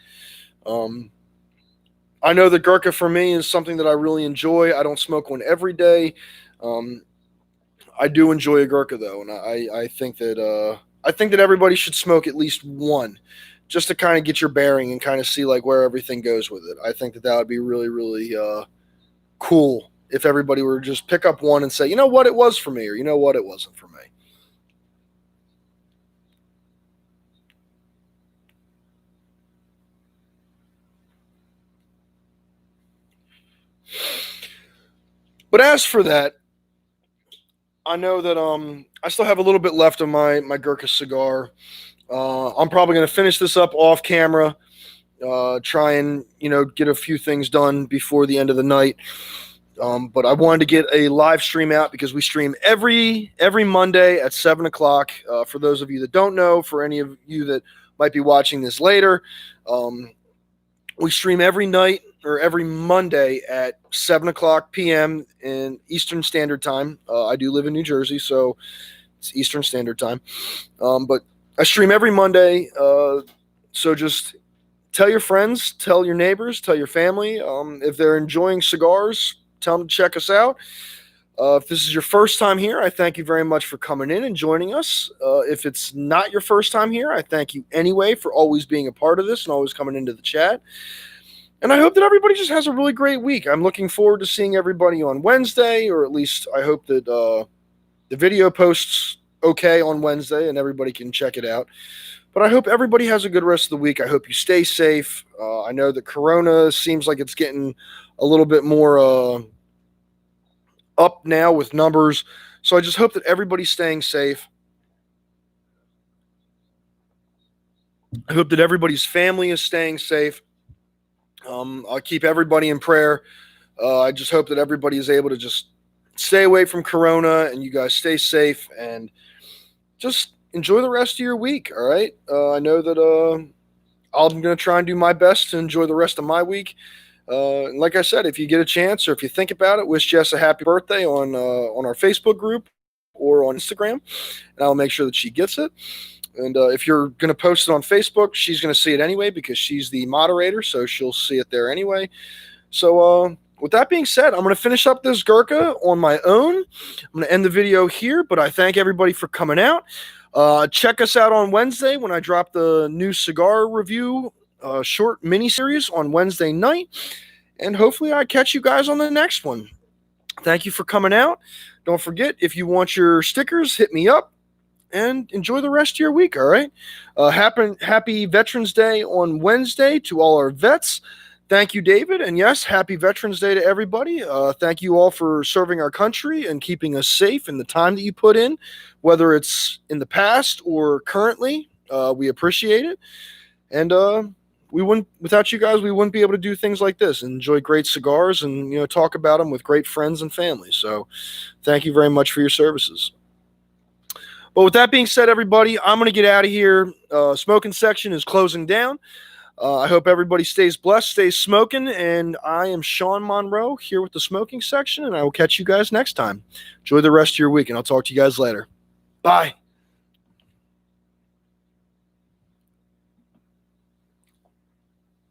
I know that Gurkha for me is something that I really enjoy. I don't smoke one every day. I do enjoy a Gurkha though, and I think that everybody should smoke at least one, just to kind of get your bearing and kind of see like where everything goes with it. I think that would be really really cool if everybody were to just pick up one and say, you know what, it was for me, or you know what, it wasn't for me. But as for that, I know that I still have a little bit left of my Gurkha cigar. I'm probably going to finish this up off camera, try and get a few things done before the end of the night. But I wanted to get a live stream out, because we stream every Monday at 7 o'clock. For those of you that don't know, for any of you that might be watching this later, we stream every night, or every Monday at 7 o'clock p.m. in Eastern Standard Time. I do live in New Jersey, so it's Eastern Standard Time. But I stream every Monday, so just tell your friends, tell your neighbors, tell your family. If they're enjoying cigars, tell them to check us out. If this is your first time here, I thank you very much for coming in and joining us. If it's not your first time here, I thank you anyway for always being a part of this and always coming into the chat. And I hope that everybody just has a really great week. I'm looking forward to seeing everybody on Wednesday, or at least I hope that the video posts okay on Wednesday and everybody can check it out. But I hope everybody has a good rest of the week. I hope you stay safe. I know that Corona seems like it's getting a little bit more up now with numbers. So I just hope that everybody's staying safe. I hope that everybody's family is staying safe. I'll keep everybody in prayer. I just hope that everybody is able to just stay away from Corona and you guys stay safe and just enjoy the rest of your week. All right. I know that I'm going to try and do my best to enjoy the rest of my week. And like I said, if you get a chance or if you think about it, wish Jess a happy birthday on our Facebook group or on Instagram, and I'll make sure that she gets it. And if you're going to post it on Facebook, she's going to see it anyway because she's the moderator, so she'll see it there anyway. So with that being said, I'm going to finish up this Gurkha on my own. I'm going to end the video here, but I thank everybody for coming out. Check us out on Wednesday when I drop the new cigar review short mini-series on Wednesday night. And hopefully I catch you guys on the next one. Thank you for coming out. Don't forget, if you want your stickers, hit me up. And enjoy the rest of your week, all right? Happy Veterans Day on Wednesday to all our vets. Thank you, David. And yes, happy Veterans Day to everybody. Thank you all for serving our country and keeping us safe in the time that you put in, whether it's in the past or currently. We appreciate it. And without you guys, we wouldn't be able to do things like this and enjoy great cigars and talk about them with great friends and family. So thank you very much for your services. But with that being said, everybody, I'm going to get out of here. Smoking section is closing down. I hope everybody stays blessed, stays smoking, and I am Shaun Monroe here with the smoking section, and I will catch you guys next time. Enjoy the rest of your week, and I'll talk to you guys later. Bye.